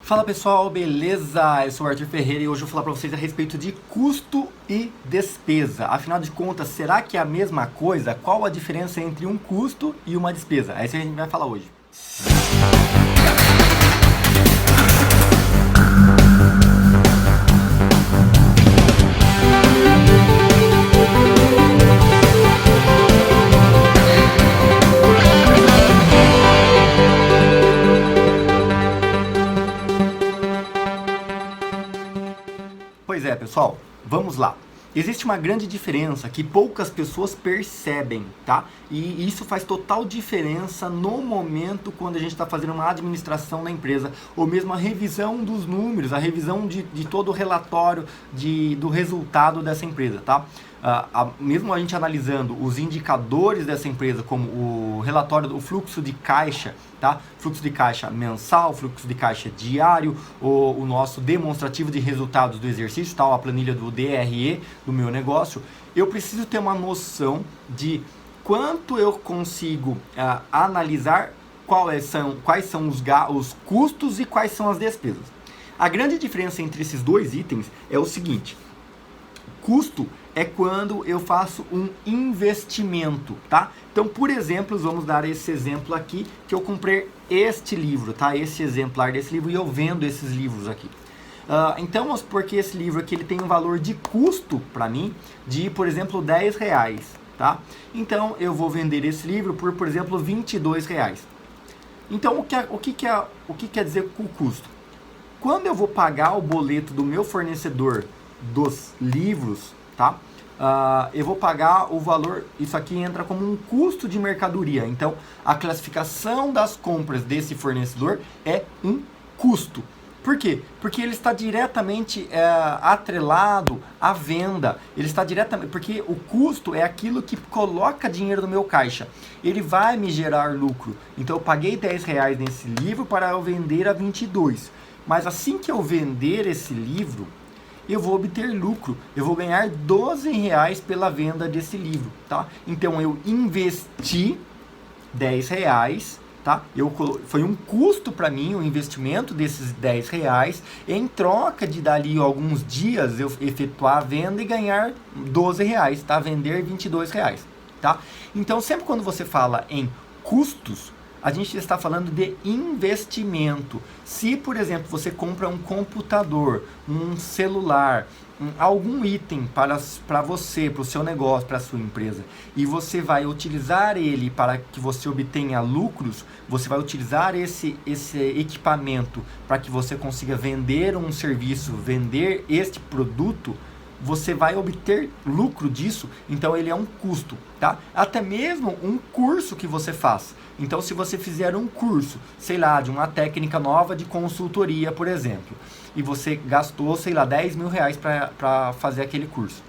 Fala pessoal, beleza? Eu sou o Arthur Ferreira e hoje eu vou falar para vocês a respeito de custo e despesa. Afinal de contas, será que é a mesma coisa? Qual a diferença entre um custo e uma despesa? É isso que a gente vai falar hoje. Pois é, pessoal, vamos lá. Existe uma grande diferença que poucas pessoas percebem, tá? E isso faz total diferença no momento quando a gente está fazendo uma administração da empresa, ou mesmo a revisão dos números, a revisão de todo o relatório do resultado dessa empresa, tá? Mesmo a gente analisando os indicadores dessa empresa, como o relatório do fluxo de caixa, tá? Fluxo de caixa mensal, fluxo de caixa diário, o nosso demonstrativo de resultados do exercício, tá? A planilha do DRE do meu negócio, eu preciso ter uma noção de quanto eu consigo analisar quais são os custos e quais são as despesas. A grande diferença entre esses dois itens é o seguinte: custo é quando eu faço um investimento, tá? Então, por exemplo, vamos dar esse exemplo aqui, que eu comprei este livro, tá? Esse exemplar desse livro e eu vendo esses livros aqui. Então, vamos supor que esse livro aqui ele tem um valor de custo para mim de, por exemplo, R$10, tá? Então, eu vou vender esse livro por exemplo, R$22. Então, o que quer dizer o custo? Quando eu vou pagar o boleto do meu fornecedor dos livros, tá? Eu vou pagar o valor, isso aqui entra como um custo de mercadoria. Então, a classificação das compras desse fornecedor é um custo. Por quê? Porque ele está diretamente atrelado à venda. Ele está diretamente, porque o custo é aquilo que coloca dinheiro no meu caixa. Ele vai me gerar lucro. Então, eu paguei R$10 nesse livro para eu vender a 22. Mas assim que eu vender esse livro, eu vou obter lucro, eu vou ganhar R$12 pela venda desse livro, tá? Então eu investi R$10, tá? Foi um custo para mim o investimento desses R$10, em troca de dali alguns dias eu efetuar a venda e ganhar R$12, tá? Vender R$22, tá? Então sempre quando você fala em custos, a gente está falando de investimento. Se, por exemplo, você compra um computador, um celular, algum item para você, para o seu negócio, para a sua empresa, e você vai utilizar ele para que você obtenha lucros, você vai utilizar esse equipamento para que você consiga vender um serviço, vender este produto, você vai obter lucro disso, então ele é um custo, tá? Até mesmo um curso que você faz. Então, se você fizer um curso, sei lá, de uma técnica nova de consultoria, por exemplo, e você gastou, sei lá, R$10.000 para fazer aquele curso.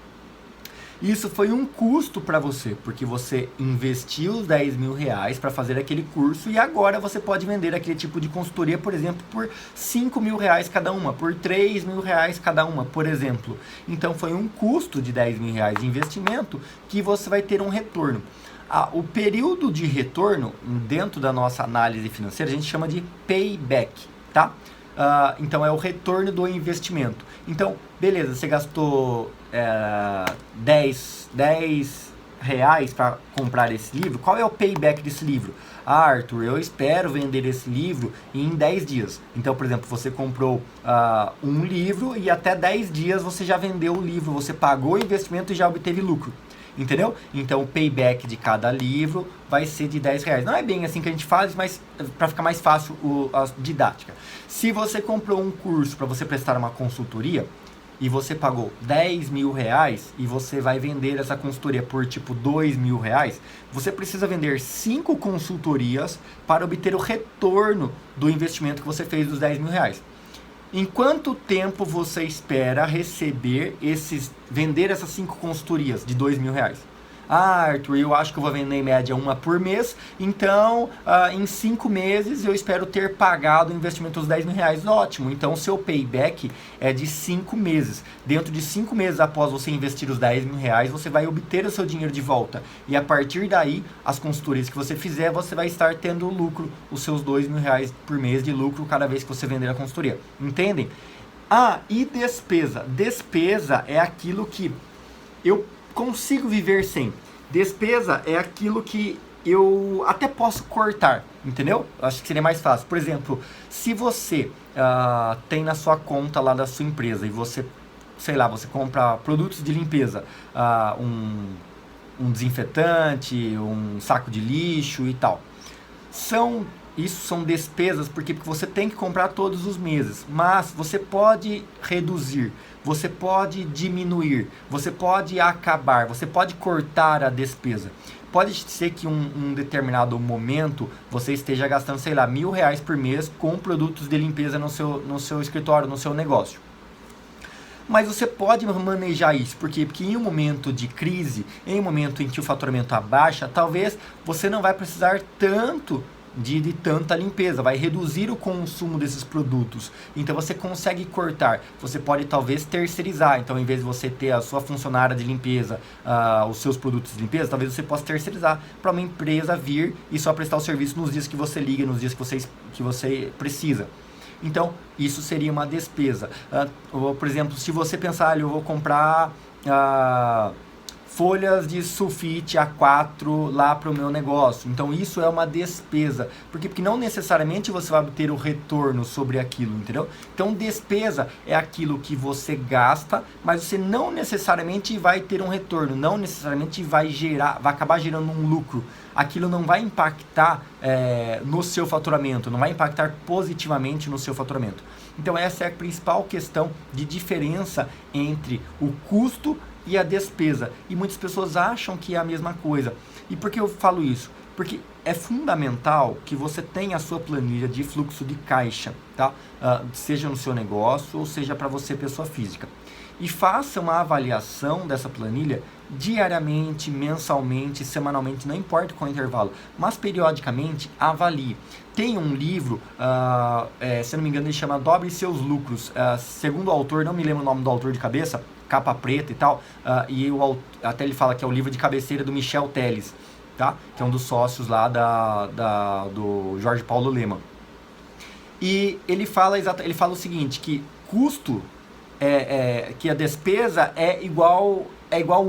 Isso foi um custo para você, porque você investiu os R$10.000 para fazer aquele curso e agora você pode vender aquele tipo de consultoria, por exemplo, por R$5.000 cada uma, por R$3.000 cada uma, por exemplo. Então foi um custo de R$10.000 de investimento que você vai ter um retorno. O período de retorno, dentro da nossa análise financeira, a gente chama de payback, tá? Então é o retorno do investimento. Então, beleza, você gastou R$10 para comprar esse livro. Qual é o payback desse livro? Arthur, eu espero vender esse livro em 10 dias. Então, por exemplo, você comprou um livro e até 10 dias você já vendeu o livro, você pagou o investimento e já obteve lucro. Entendeu? Então o payback de cada livro vai ser de R$10. Não é bem assim que a gente faz, mas para ficar mais fácil a didática. Se você comprou um curso para você prestar uma consultoria e você pagou R$10.000 e você vai vender essa consultoria por tipo R$2.000, você precisa vender 5 consultorias para obter o retorno do investimento que você fez dos R$10.000. Em quanto tempo você espera vender essas 5 consultorias de R$2.000? Ah, Arthur, eu acho que eu vou vender em média uma por mês, então em 5 meses eu espero ter pagado o investimento dos 10 mil reais. Ótimo, então o seu payback é de 5 meses. Dentro de 5 meses após você investir os 10 mil reais, você vai obter o seu dinheiro de volta. E a partir daí, as consultorias que você fizer, você vai estar tendo lucro, os seus 2 mil reais por mês de lucro cada vez que você vender a consultoria. Entendem? Ah, e despesa. Despesa é aquilo que eu consigo viver sem. Despesa é aquilo que eu até posso cortar, entendeu? Acho que seria mais fácil. Por exemplo, se você tem na sua conta lá da sua empresa e você, sei lá, você compra produtos de limpeza, um desinfetante, um saco de lixo e tal. Isso são despesas porque você tem que comprar todos os meses, mas você pode reduzir, você pode diminuir, você pode acabar, você pode cortar a despesa. Pode ser que um determinado momento você esteja gastando, sei lá, R$1.000 por mês com produtos de limpeza no seu escritório, no seu negócio. Mas você pode manejar isso, por quê? Porque em um momento de crise, em um momento em que o faturamento abaixa, talvez você não vai precisar tanto de tanta limpeza, vai reduzir o consumo desses produtos. Então você consegue cortar, você pode talvez terceirizar. Então, em vez de você ter a sua funcionária de limpeza, os seus produtos de limpeza, talvez você possa terceirizar para uma empresa vir e só prestar o serviço nos dias que você liga, nos dias que você precisa. Então, isso seria uma despesa. Por exemplo, se você pensar, eu vou comprar folhas de sulfite A4 lá para o meu negócio. Então, isso é uma despesa. Por quê? Porque não necessariamente você vai obter o retorno sobre aquilo, entendeu? Então, despesa é aquilo que você gasta, mas você não necessariamente vai ter um retorno, não necessariamente vai acabar gerando um lucro. Aquilo não vai impactar no seu faturamento, não vai impactar positivamente no seu faturamento. Então essa é a principal questão de diferença entre o custo e a despesa. E muitas pessoas acham que é a mesma coisa. E por que eu falo isso? Porque é fundamental que você tenha a sua planilha de fluxo de caixa, tá? Seja no seu negócio ou seja para você, pessoa física. E faça uma avaliação dessa planilha diariamente, mensalmente, semanalmente, não importa qual intervalo, mas periodicamente avalie. Tem um livro, se eu não me engano, ele chama Dobre Seus Lucros. Segundo o autor, não me lembro o nome do autor de cabeça, capa preta e tal, até ele fala que é o livro de cabeceira do Michel Teles, tá? Que é um dos sócios lá do Jorge Paulo Lemann. E ele fala o seguinte, que custo, que a despesa é igual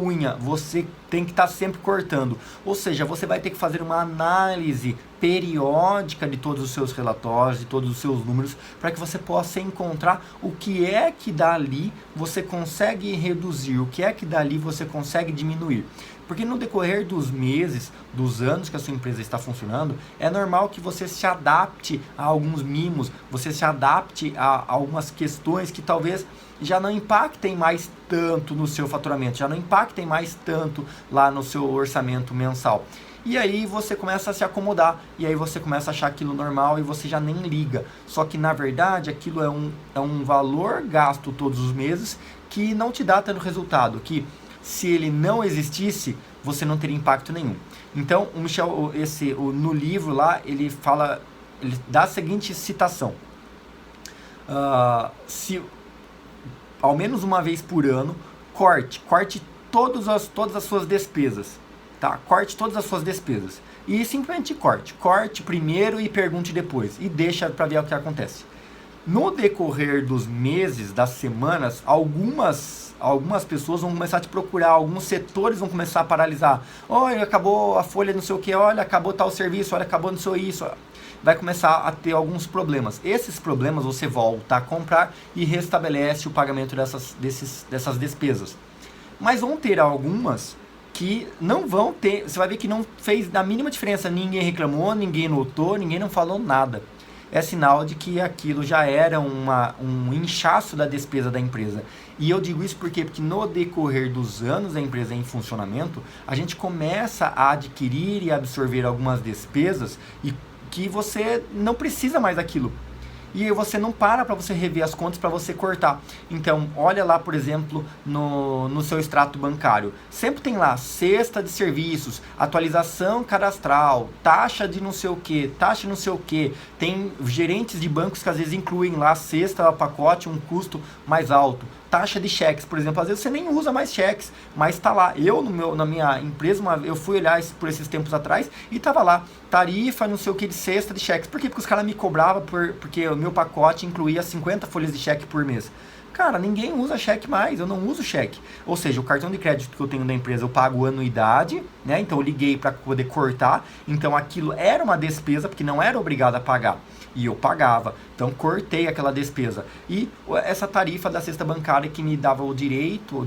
unha, você tem que estar sempre cortando. Ou seja, você vai ter que fazer uma análise periódica de todos os seus relatórios, de todos os seus números, para que você possa encontrar o que é que dali você consegue reduzir, o que é que dali você consegue diminuir. Porque no decorrer dos meses, dos anos que a sua empresa está funcionando, é normal que você se adapte a alguns mimos, você se adapte a algumas questões que talvez já não impactem mais tanto no seu faturamento, já não impactem mais tanto lá no seu orçamento mensal. E aí você começa a se acomodar, e aí você começa a achar aquilo normal e você já nem liga. Só que na verdade aquilo é um valor gasto todos os meses que não te dá tanto resultado, que se ele não existisse, você não teria impacto nenhum. Então o Michel, no livro lá, ele dá a seguinte citação: se ao menos uma vez por ano, corte todas as suas despesas, tá? Corte todas as suas despesas e simplesmente corte primeiro e pergunte depois e deixa para ver o que acontece. No decorrer dos meses, das semanas, algumas pessoas vão começar a te procurar, alguns setores vão começar a paralisar. Olha, acabou a folha, não sei o que, olha, acabou tal serviço, olha, acabou não sei isso. Vai começar a ter alguns problemas. Esses problemas você volta a comprar e restabelece o pagamento dessas despesas. Mas vão ter algumas que não vão ter, você vai ver que não fez a mínima diferença, ninguém reclamou, ninguém notou, ninguém não falou nada. É sinal de que aquilo já era um inchaço da despesa da empresa. E eu digo isso porque no decorrer dos anos da empresa em funcionamento, a gente começa a adquirir e absorver algumas despesas e que você não precisa mais daquilo. e aí você não para você rever as contas, para você cortar. Então, olha lá, por exemplo, no seu extrato bancário. Sempre tem lá cesta de serviços, atualização cadastral, taxa de não sei o que, taxa de não sei o que. Tem gerentes de bancos que às vezes incluem lá cesta, pacote, um custo mais alto. Taxa de cheques, por exemplo, às vezes você nem usa mais cheques, mas está lá. Eu, na minha empresa, eu fui olhar por esses tempos atrás e estava lá, tarifa, não sei o que, de cesta de cheques. Por quê? Porque os caras me cobravam porque o meu pacote incluía 50 folhas de cheque por mês. Cara, ninguém usa cheque mais, eu não uso cheque. Ou seja, o cartão de crédito que eu tenho da empresa, eu pago anuidade, né? Então eu liguei para poder cortar. Então aquilo era uma despesa, porque não era obrigado a pagar. E eu pagava. Então cortei aquela despesa. E essa tarifa da cesta bancária que me dava o direito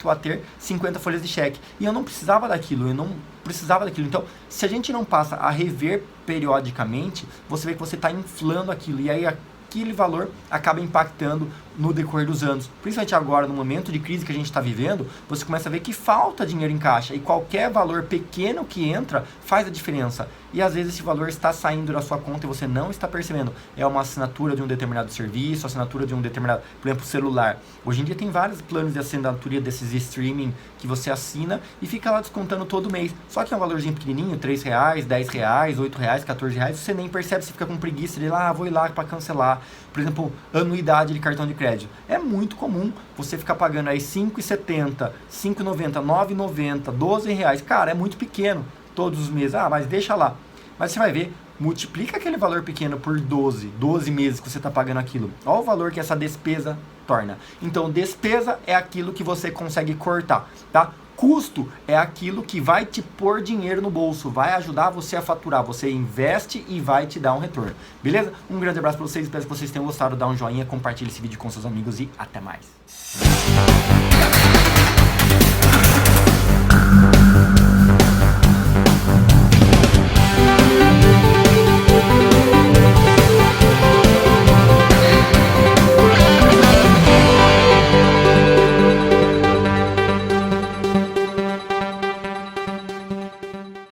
a ter 50 folhas de cheque. E eu não precisava daquilo, Então, se a gente não passa a rever periodicamente, você vê que você está inflando aquilo. E aí aquele valor acaba impactando no decorrer dos anos. Principalmente agora, no momento de crise que a gente está vivendo, você começa a ver que falta dinheiro em caixa e qualquer valor pequeno que entra faz a diferença. E às vezes esse valor está saindo da sua conta e você não está percebendo. É uma assinatura de um determinado serviço, assinatura de um determinado, por exemplo, celular. Hoje em dia tem vários planos de assinatura desses streaming que você assina e fica lá descontando todo mês. Só que é um valorzinho pequenininho, R$3, R$10, R$8, R$14, você nem percebe, você fica com preguiça de vou ir lá para cancelar. Por exemplo, anuidade de cartão de crédito. É muito comum você ficar pagando aí R$5,70, R$5,90, R$9,90, R$12. Cara, é muito pequeno todos os meses. Mas deixa lá. Mas você vai ver, multiplica aquele valor pequeno por 12 meses que você está pagando aquilo. Olha o valor que essa despesa torna. Então, despesa é aquilo que você consegue cortar, tá? Custo é aquilo que vai te pôr dinheiro no bolso, vai ajudar você a faturar. Você investe e vai te dar um retorno. Beleza? Um grande abraço para vocês, espero que vocês tenham gostado. Dá um joinha, compartilhe esse vídeo com seus amigos e até mais.